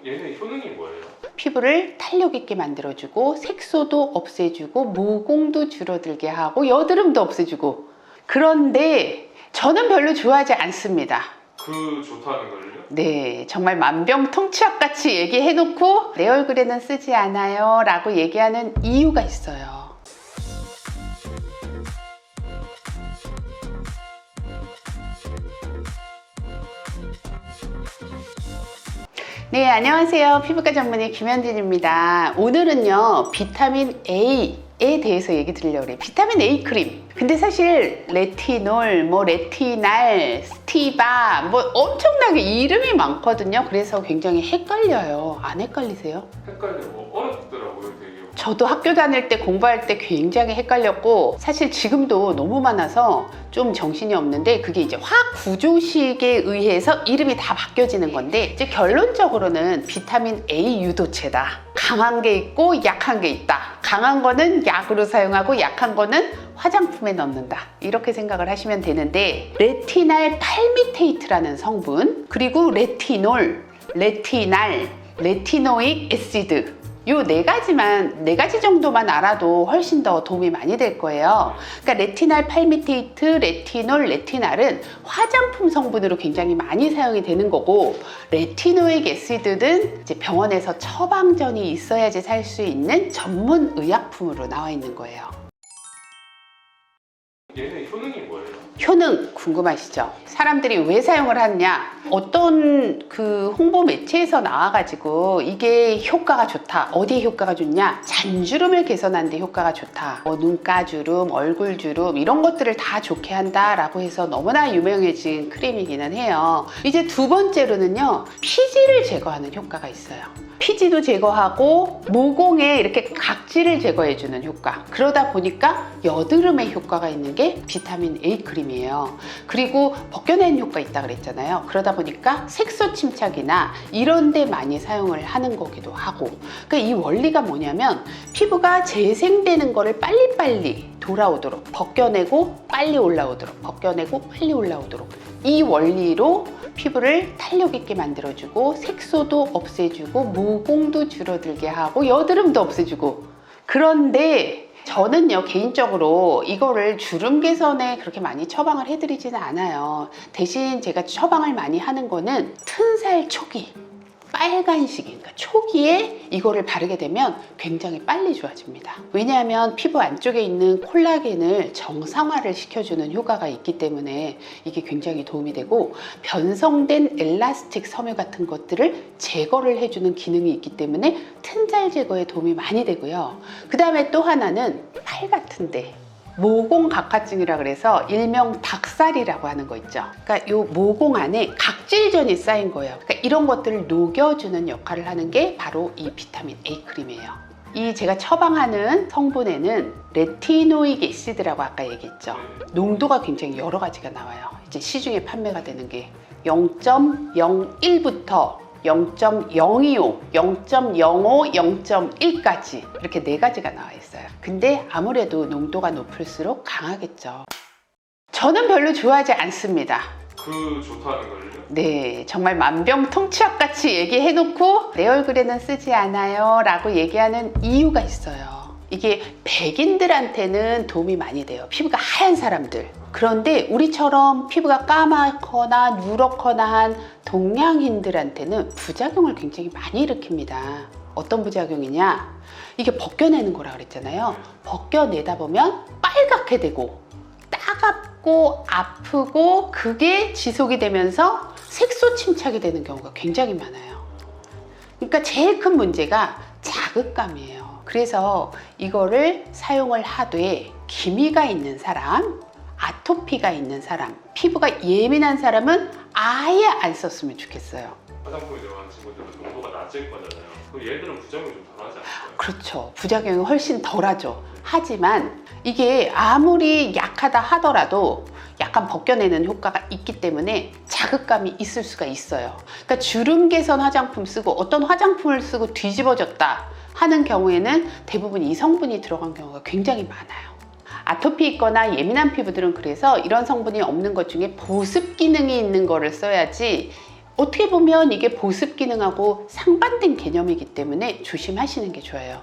얘네 효능이 뭐예요? 피부를 탄력 있게 만들어주고 색소도 없애주고 모공도 줄어들게 하고 여드름도 없애주고. 그런데 저는 별로 좋아하지 않습니다. 좋다는 걸요? 네, 정말 만병통치약같이 얘기해놓고 내 얼굴에는 쓰지 않아요 라고 얘기하는 이유가 있어요. 네, 안녕하세요. 피부과 전문의 김현진입니다. 오늘은요, 비타민 A에 대해서 얘기 드리려고 해요. 비타민 A 크림. 근데 사실 레티놀, 레티날, 스티바 엄청나게 이름이 많거든요. 그래서 굉장히 헷갈려요. 안 헷갈리세요? 헷갈리고 어렵더라고요, 되게. 저도 학교 다닐 때 공부할 때 굉장히 헷갈렸고, 사실 지금도 너무 많아서 좀 정신이 없는데, 그게 이제 화학 구조식에 의해서 이름이 다 바뀌어지는 건데, 이제 결론적으로는 비타민 A 유도체다. 강한 게 있고 약한 게 있다. 강한 거는 약으로 사용하고 약한 거는 화장품에 넣는다. 이렇게 생각을 하시면 되는데, 레티날 팔미테이트라는 성분, 그리고 레티놀, 레티날, 레티노익 애시드, 요 네 가지 정도만 알아도 훨씬 더 도움이 많이 될 거예요. 그러니까 레티날 팔미테이트, 레티놀, 레티날은 화장품 성분으로 굉장히 많이 사용이 되는 거고, 레티노익 애시드는 이제 병원에서 처방전이 있어야지 살 수 있는 전문 의약품으로 나와 있는 거예요. 얘네 효능이 뭐예요? 효능 궁금하시죠? 사람들이 왜 사용을 하느냐? 어떤 그 홍보 매체에서 나와가지고 이게 효과가 좋다. 어디에 효과가 좋냐? 잔주름을 개선하는 데 효과가 좋다. 눈가주름, 얼굴주름 이런 것들을 다 좋게 한다라고 해서 너무나 유명해진 크림이기는 해요. 이제 두 번째로는요, 피지를 제거하는 효과가 있어요. 피지도 제거하고 모공에 이렇게 각질을 제거해주는 효과. 그러다 보니까 여드름에 효과가 있는 게 비타민 A 크림이에요. 그리고 벗겨내는 효과 있다 그랬잖아요. 그러다 보니까 색소 침착이나 이런 데 많이 사용을 하는 거기도 하고. 그러니까 이 원리가 뭐냐면, 피부가 재생되는 거를 빨리빨리 돌아오도록, 벗겨내고 빨리 올라오도록, 벗겨내고 빨리 올라오도록, 이 원리로 피부를 탄력 있게 만들어주고 색소도 없애주고 모공도 줄어들게 하고 여드름도 없애주고. 그런데 저는요, 개인적으로 이거를 주름 개선에 그렇게 많이 처방을 해드리지는 않아요. 대신 제가 처방을 많이 하는 거는 튼살 초기, 빨간시기, 그러니까 초기에 이거를 바르게 되면 굉장히 빨리 좋아집니다. 왜냐하면 피부 안쪽에 있는 콜라겐을 정상화를 시켜주는 효과가 있기 때문에 이게 굉장히 도움이 되고, 변성된 엘라스틱 섬유 같은 것들을 제거를 해주는 기능이 있기 때문에 튼살 제거에 도움이 많이 되고요. 그 다음에 또 하나는 팔 같은데 모공 각화증이라 그래서 일명 닭살이라고 하는 거 있죠. 그러니까 요 모공 안에 각질전이 쌓인 거예요. 그러니까 이런 것들을 녹여주는 역할을 하는 게 바로 이 비타민 A 크림이에요. 이 제가 처방하는 성분에는 레티노익 애시드라고 아까 얘기했죠. 농도가 굉장히 여러 가지가 나와요. 이제 시중에 판매가 되는 게 0.01부터 0.025, 0.05, 0.1까지 이렇게 네 가지가 나와 있어요. 근데 아무래도 농도가 높을수록 강하겠죠. 저는 별로 좋아하지 않습니다. 좋다는 걸요? 네, 정말 만병통치약같이 얘기해놓고 내 얼굴에는 쓰지 않아요 라고 얘기하는 이유가 있어요. 이게 백인들한테는 도움이 많이 돼요. 피부가 하얀 사람들. 그런데 우리처럼 피부가 까맣거나 누렇거나 한 동양인들한테는 부작용을 굉장히 많이 일으킵니다. 어떤 부작용이냐? 이게 벗겨내는 거라 그랬잖아요. 벗겨내다 보면 빨갛게 되고 따갑고 아프고, 그게 지속이 되면서 색소 침착이 되는 경우가 굉장히 많아요. 그러니까 제일 큰 문제가 자극감이에요. 그래서 이거를 사용을 하되 기미가 있는 사람, 아토피가 있는 사람, 피부가 예민한 사람은 아예 안 썼으면 좋겠어요. 화장품에 들어가는 친구들은 농도가 낮을 거잖아요. 그럼 얘들은 부작용이 좀 덜하지 않을까요? 그렇죠. 부작용이 훨씬 덜하죠. 하지만 이게 아무리 약하다 하더라도 약간 벗겨내는 효과가 있기 때문에 자극감이 있을 수가 있어요. 그러니까 주름 개선 화장품 쓰고 어떤 화장품을 쓰고 뒤집어졌다 하는 경우에는 대부분 이 성분이 들어간 경우가 굉장히 많아요. 아토피 있거나 예민한 피부들은 그래서 이런 성분이 없는 것 중에 보습 기능이 있는 거를 써야지 어떻게 보면 이게 보습 기능하고 상반된 개념이기 때문에 조심하시는 게 좋아요.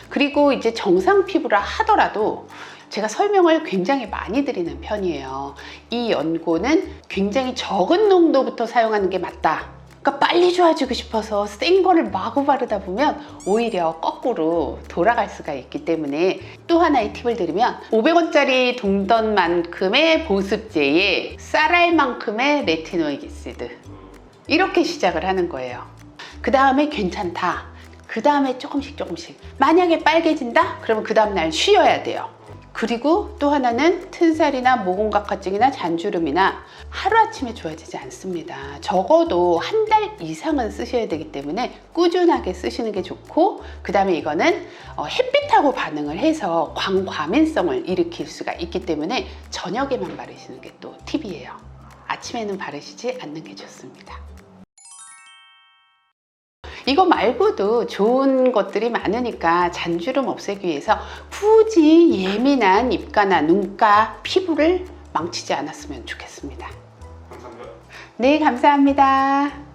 그리고 이제 정상 피부라 하더라도 제가 설명을 굉장히 많이 드리는 편이에요. 이 연고는 굉장히 적은 농도부터 사용하는 게 맞다. 그러니까 빨리 좋아지고 싶어서 센 거를 마구 바르다 보면 오히려 거꾸로 돌아갈 수가 있기 때문에 또 하나의 팁을 드리면 500원짜리 동전만큼의 보습제에 쌀알만큼의 레티노익 애시드 이렇게 시작을 하는 거예요. 그 다음에 괜찮다. 그 다음에 조금씩 만약에 빨개진다? 그러면 그 다음날 쉬어야 돼요. 그리고 또 하나는 튼살이나 모공각화증이나 잔주름이나 하루아침에 좋아지지 않습니다. 적어도 한 달 이상은 쓰셔야 되기 때문에 꾸준하게 쓰시는 게 좋고, 그 다음에 이거는 햇빛하고 반응을 해서 광과민성을 일으킬 수가 있기 때문에 저녁에만 바르시는 게 또 팁이에요. 아침에는 바르시지 않는 게 좋습니다. 이거 말고도 좋은 것들이 많으니까 잔주름 없애기 위해서 굳이 예민한 입가나 눈가, 피부를 망치지 않았으면 좋겠습니다. 감사합니다. 네, 감사합니다.